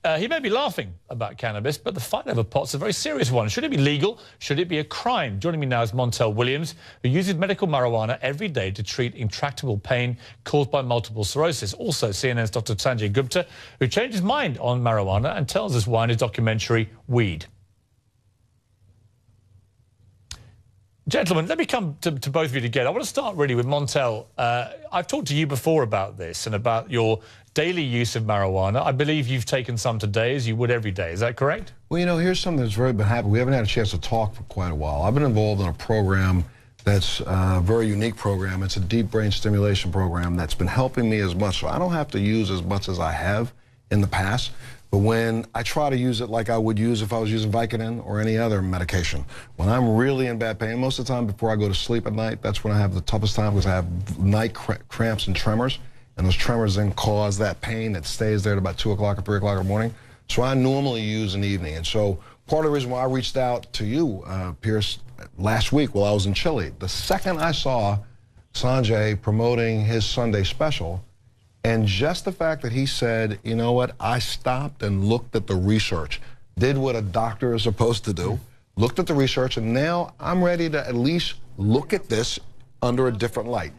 He may be laughing about cannabis, but the fight over pot's a very serious one. Should it be legal? Should it be a crime? Joining me now is Montel Williams, who uses medical marijuana every day to treat intractable pain caused by multiple sclerosis. Also, CNN's Dr. Sanjay Gupta, who changed his mind on marijuana and tells us why in his documentary, Weed. Gentlemen, let me come to both of you together. I want to start really with Montel. I've talked to you before about this and about your daily use of marijuana. I believe you've taken some today, as you would every day. Is that correct? Well, you know, here's something that's been happening. We haven't had a chance to talk for quite a while. I've been involved in a program that's a very unique program. It's a deep brain stimulation program that's been helping me as much. So I don't have to use as much as I have in the past. But when I try to use it like I would use if I was using Vicodin or any other medication, when I'm really in bad pain, most of the time before I go to sleep at night, that's when I have the toughest time because I have night cramps and tremors. And those tremors then cause that pain that stays there at about 2 o'clock or 3 o'clock in the morning. So I normally use in the evening. And so part of the reason why I reached out to you, Piers, last week while I was in Chile, the second I saw Sanjay promoting his Sunday special, and just the fact that he said, you know what, I stopped and looked at the research, did what a doctor is supposed to do, looked at the research, and now I'm ready to at least look at this under a different light.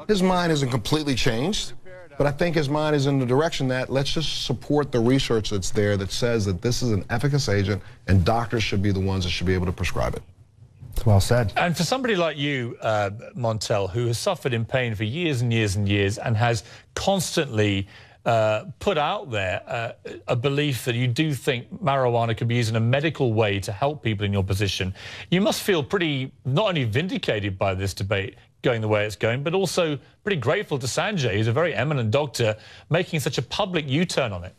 His mind isn't completely changed, but I think his mind is in the direction that let's just support the research that's there that says that this is an efficacious agent and doctors should be the ones that should be able to prescribe it. Well said. And for somebody like you, Montel, who has suffered in pain for years and years and years and has constantly put out there a belief that you do think marijuana could be used in a medical way to help people in your position, you must feel pretty not only vindicated by this debate going the way it's going, but also pretty grateful to Sanjay, who's a very eminent doctor, making such a public U-turn on it.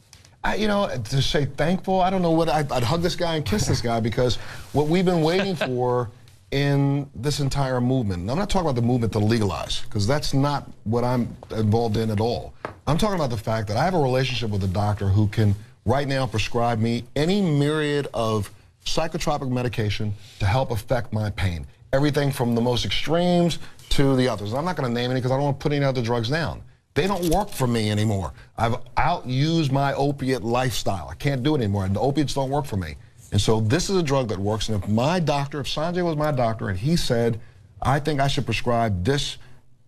You know, to say thankful, I don't know what, I'd hug this guy and kiss this guy because what we've been waiting for in this entire movement, and I'm not talking about the movement to legalize, because that's not what I'm involved in at all. I'm talking about the fact that I have a relationship with a doctor who can right now prescribe me any myriad of psychotropic medication to help affect my pain. Everything from the most extremes to the others. I'm not going to name any because I don't want to put any other drugs down. They don't work for me anymore. I've outused my opiate lifestyle. I can't do it anymore. The opiates don't work for me. And so this is a drug that works. And if my doctor, if Sanjay was my doctor and he said, I think I should prescribe this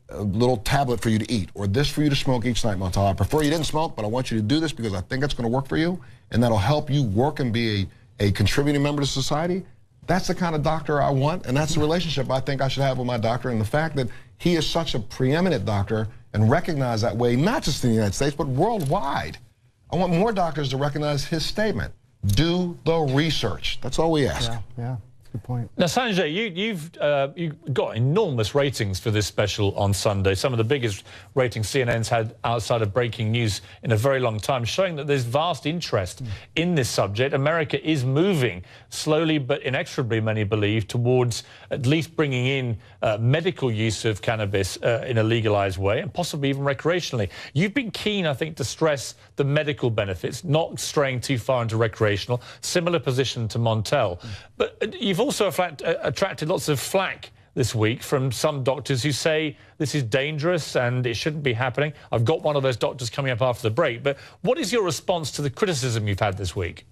little tablet for you to eat or this for you to smoke each night, Montel, I prefer you didn't smoke, but I want you to do this because I think it's going to work for you and that'll help you work and be a contributing member to society. That's the kind of doctor I want, and that's the relationship I think I should have with my doctor. And the fact that he is such a preeminent doctor and recognized that way, not just in the United States, but worldwide. I want more doctors to recognize his statement. Do the research. That's all we ask. Yeah. Good point. Now, Sanjay, you've got enormous ratings for this special on Sunday, some of the biggest ratings CNN's had outside of breaking news in a very long time, showing that there's vast interest in this subject. America is moving slowly but inexorably, many believe, towards at least bringing in medical use of cannabis in a legalized way and possibly even recreationally. You've been keen, I think, to stress the medical benefits, not straying too far into recreational, similar position to Montel. But you've also attracted lots of flack this week from some doctors who say this is dangerous and it shouldn't be happening. I've got one of those doctors coming up after the break. But what is your response to the criticism you've had this week?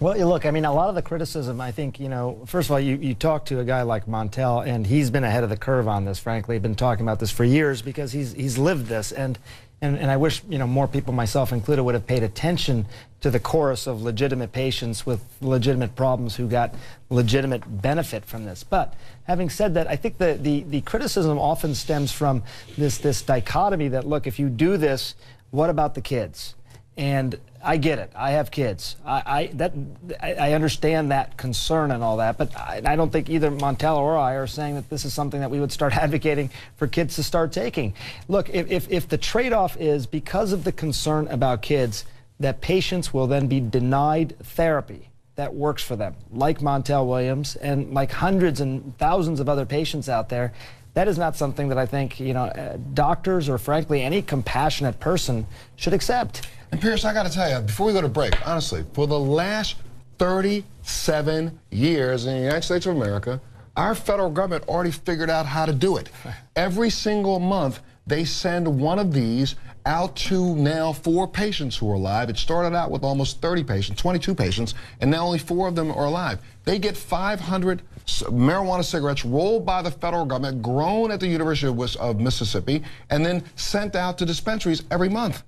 Well, look, I mean, a lot of the criticism, I think, you know, first of all, you talk to a guy like Montel, and he's been ahead of the curve on this, frankly. Been talking about this for years because he's lived this. And I wish, you know, more people, myself included, would have paid attention to the chorus of legitimate patients with legitimate problems who got legitimate benefit from this. But having said that, I think the criticism often stems from this dichotomy that, look, if you do this, what about the kids? And I get it. I have kids. I understand that concern and all that, but I don't think either Montel or I are saying that this is something that we would start advocating for kids to start taking. Look, if the trade-off is because of the concern about kids, that patients will then be denied therapy that works for them, like Montel Williams and like hundreds and thousands of other patients out there, that is not something that I think, you know, doctors or frankly any compassionate person should accept. And Piers, I got to tell you, before we go to break, honestly, for the last 37 years in the United States of America, our federal government already figured out how to do it. Every single month, they send one of these out to now 4 patients who are alive. It started out with almost 30 patients, 22 patients, and now only 4 of them are alive. They get 500 marijuana cigarettes rolled by the federal government, grown at the University of Mississippi, and then sent out to dispensaries every month.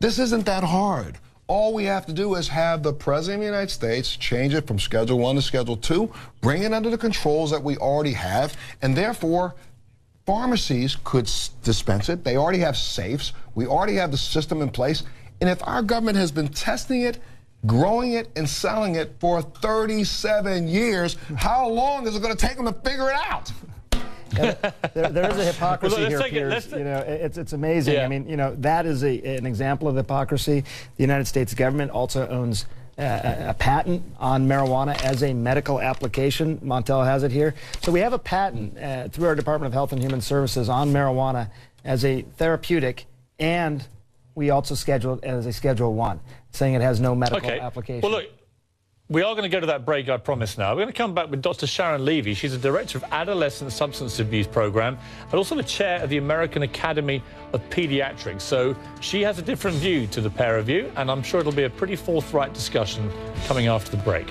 This isn't that hard. All we have to do is have the President of the United States change it from Schedule 1 to Schedule 2, bring it under the controls that we already have, and therefore pharmacies could dispense it. They already have safes. We already have the system in place. And if our government has been testing it, growing it, and selling it for 37 years, how long is it going to take them to figure it out? Yeah, there is a hypocrisy here, Piers. You know, it's amazing. Yeah. I mean, you know, that is an example of hypocrisy. The United States government also owns a patent on marijuana as a medical application. Montel has it here. So we have a patent through our Department of Health and Human Services on marijuana as a therapeutic, and we also schedule it as a Schedule 1, saying it has no medical application. Well, look, we are going to go to that break, I promise now. We're going to come back with Dr. Sharon Levy. She's a director of Adolescent Substance Abuse Program and also the chair of the American Academy of Pediatrics. So she has a different view to the pair of you, and I'm sure it'll be a pretty forthright discussion coming after the break.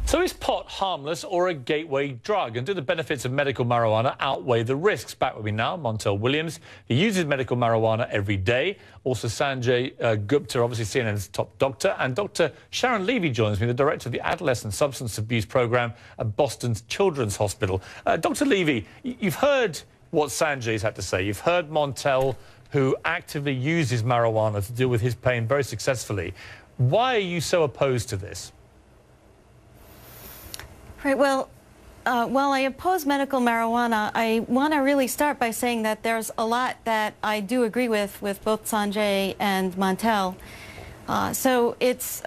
So is pot harmless or a gateway drug? And do the benefits of medical marijuana outweigh the risks? Back with me now, Montel Williams. He uses medical marijuana every day. Also Sanjay Gupta, obviously CNN's top doctor. And Dr. Sharon Levy joins me, the director of the Adolescent Substance Abuse Program at Boston's Children's Hospital. Dr. Levy, you've heard what Sanjay's had to say. You've heard Montel, who actively uses marijuana to deal with his pain very successfully. Why are you so opposed to this? Right, well, while I oppose medical marijuana, I want to really start by saying that there's a lot that I do agree with both Sanjay and Montel. So it's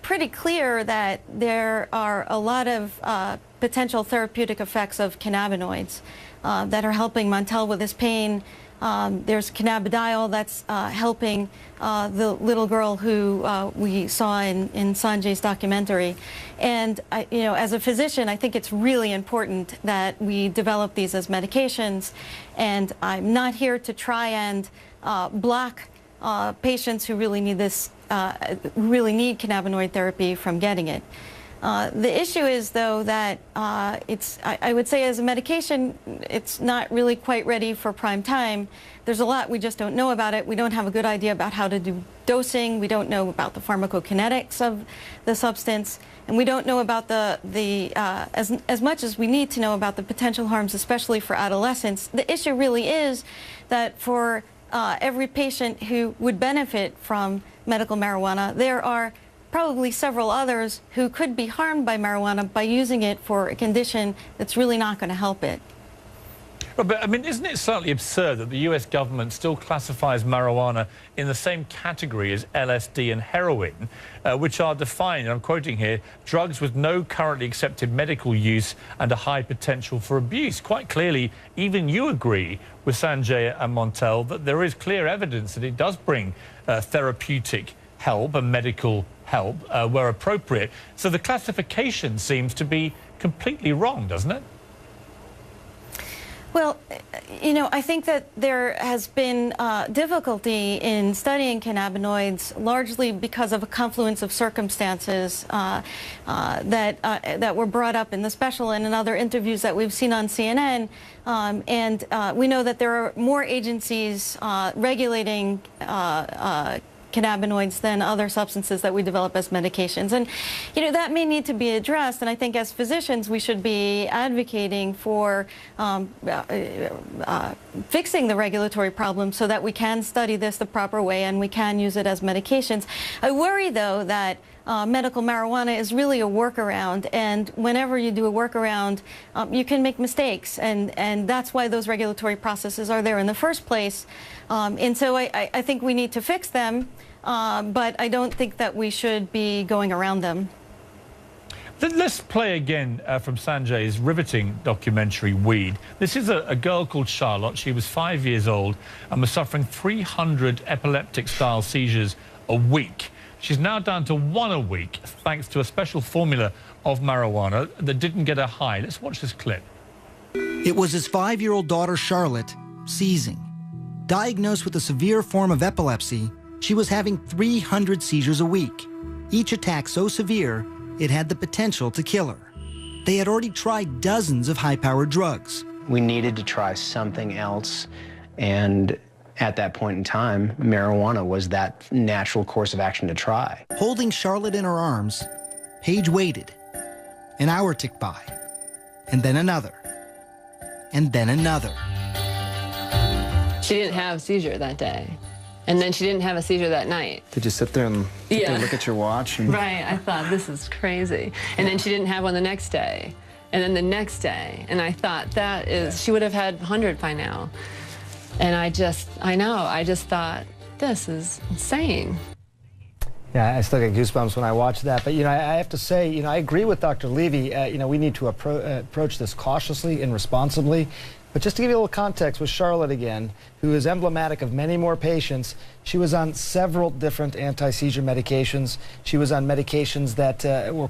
pretty clear that there are a lot of potential therapeutic effects of cannabinoids that are helping Montel with his pain. There's cannabidiol that's helping the little girl who we saw in Sanjay's documentary. And, you know, as a physician, I think it's really important that we develop these as medications. And I'm not here to try and block patients who really need this, really need cannabinoid therapy from getting it. The issue is, though, that I would say as a medication, it's not really quite ready for prime time. There's a lot we just don't know about it. We don't have a good idea about how to do dosing. We don't know about the pharmacokinetics of the substance. And we don't know about as much as we need to know about the potential harms, especially for adolescents. The issue really is that for every patient who would benefit from medical marijuana, there are probably several others who could be harmed by marijuana by using it for a condition that's really not going to help it. But, I mean, isn't it slightly absurd that the US government still classifies marijuana in the same category as LSD and heroin, which are defined, and I'm quoting here, drugs with no currently accepted medical use and a high potential for abuse? Quite clearly, even you agree with Sanjay and Montel that there is clear evidence that it does bring therapeutic help and medical help where appropriate. So the classification seems to be completely wrong, doesn't it? Well, you know, I think that there has been difficulty in studying cannabinoids largely because of a confluence of circumstances that were brought up in the special and in other interviews that we've seen on CNN. We know that there are more agencies regulating cannabinoids than other substances that we develop as medications. And, you know, that may need to be addressed. And I think as physicians, we should be advocating for fixing the regulatory problem so that we can study this the proper way and we can use it as medications. I worry, though, that medical marijuana is really a workaround, and whenever you do a workaround, you can make mistakes, and that's why those regulatory processes are there in the first place. And so I think we need to fix them, but I don't think that we should be going around them. Let's play again from Sanjay's riveting documentary, Weed. This is a girl called Charlotte. She was 5 years old and was suffering 300 epileptic-style seizures a week. She's now down to 1 a week, thanks to a special formula of marijuana that didn't get her high. Let's watch this clip. It was his 5-year-old daughter, Charlotte, seizing. Diagnosed with a severe form of epilepsy, she was having 300 seizures a week, each attack so severe it had the potential to kill her. They had already tried dozens of high-powered drugs. We needed to try something else, and at that point in time, marijuana was that natural course of action to try. Holding Charlotte in her arms, Paige waited. An hour ticked by, and then another, and then another. She didn't have a seizure that day, and then she didn't have a seizure that night. Did you sit there and look at your watch? And... Right, I thought, this is crazy. And then she didn't have one the next day, and then the next day, and I thought, that is, she would have had 100 by now. And I just thought, this is insane. Yeah, I still get goosebumps when I watch that. But, I have to say, I agree with Dr. Levy. We need to approach this cautiously and responsibly. But just to give you a little context with Charlotte again, who is emblematic of many more patients, she was on several different anti-seizure medications. She was on medications that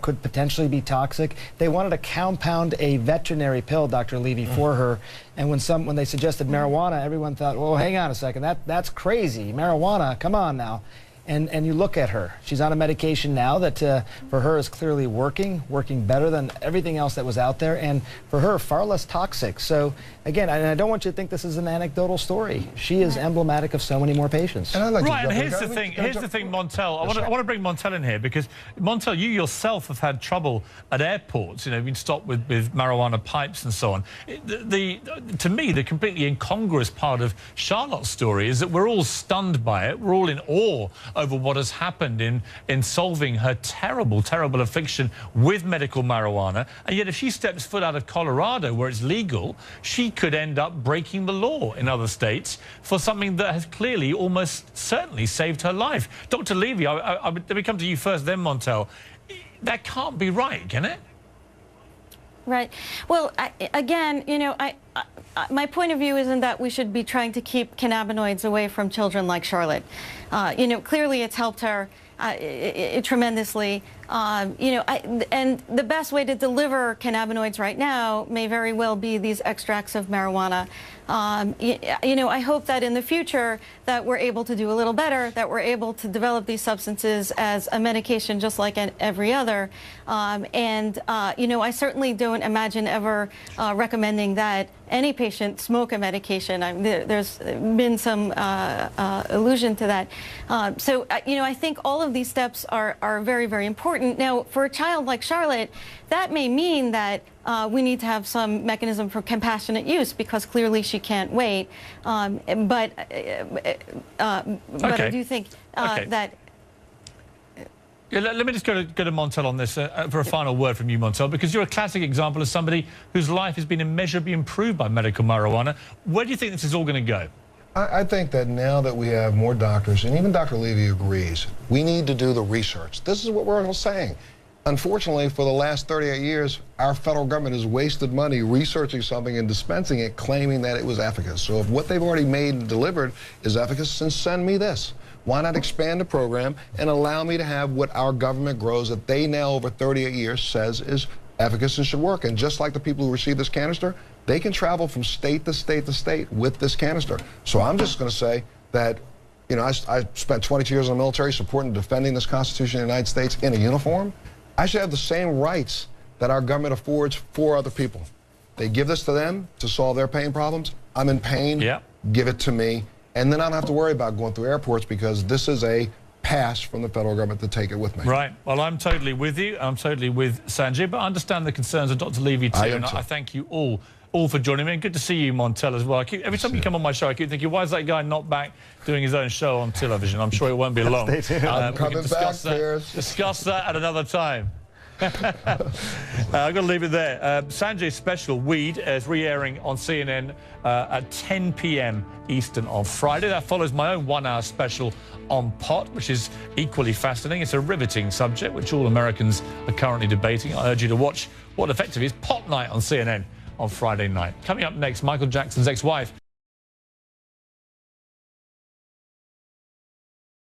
could potentially be toxic. They wanted to compound a veterinary pill, Dr. Levy, for her. And when they suggested marijuana, everyone thought, well, hang on a second, that's crazy. Marijuana, come on now. And you look at her. She's on a medication now that for her is clearly working better than everything else that was out there, and for her, far less toxic. So, again, I don't want you to think this is an anecdotal story. She is emblematic of so many more patients. And I'd like Right, to and here's the thing, Montel. I want to bring Montel in here because, Montel, you yourself have had trouble at airports, been stopped with marijuana pipes and so on. To me, the completely incongruous part of Charlotte's story is that we're all stunned by it. We're all in awe over what has happened in solving her terrible, terrible affliction with medical marijuana. And yet if she steps foot out of Colorado, where it's legal, she could end up breaking the law in other states for something that has clearly almost certainly saved her life. Dr. Levy, let me come to you first, then Montel. That can't be right, can it? Right. Well, again, my point of view isn't that we should be trying to keep cannabinoids away from children like Charlotte. Clearly it's helped her tremendously. And the best way to deliver cannabinoids right now may very well be these extracts of marijuana. I hope that in the future that we're able to do a little better, that we're able to develop these substances as a medication just like every other. I certainly don't imagine ever recommending that any patient smoke a medication. There's been some allusion to that. I think all of these steps are very, very important. Now, for a child like Charlotte, that may mean that we need to have some mechanism for compassionate use because clearly she can't wait. But I do think that... Yeah, let me just go to Montel on this for a final word from you, Montel, because you're a classic example of somebody whose life has been immeasurably improved by medical marijuana. Where do you think this is all going to go? I think that now that we have more doctors, and even Dr. Levy agrees, we need to do the research. This is what we're all saying. Unfortunately, for the last 38 years, our federal government has wasted money researching something and dispensing it, claiming that it was efficacious. So if what they've already made and delivered is efficacious, then send me this. Why not expand the program and allow me to have what our government grows that they now over 38 years says is efficacious and should work. And just like the people who receive this canister, they can travel from state to state to state with this canister. So I'm just going to say that, I spent 22 years in the military supporting and defending this Constitution of the United States in a uniform. I should have the same rights that our government affords for other people. They give this to them to solve their pain problems. I'm in pain. Yeah. Give it to me. And then I don't have to worry about going through airports because this is a pass from the federal government to take it with me. Right. Well, I'm totally with you. I'm totally with Sanjay, but I understand the concerns of Dr. Levy too. I thank you all for joining me. And good to see you, Montel, as well. Every time you come on my show, I keep thinking, why is that guy not back doing his own show on television? I'm sure it won't be long. Stay tuned. I'm coming back, Piers. Discuss that at another time. I've got to leave it there. Sanjay's special, Weed, is re-airing on CNN at 10 p.m. Eastern on Friday. That follows my own 1-hour special on pot, which is equally fascinating. It's a riveting subject, which all Americans are currently debating. I urge you to watch what effectively is Pot Night on CNN on Friday night. Coming up next, Michael Jackson's ex-wife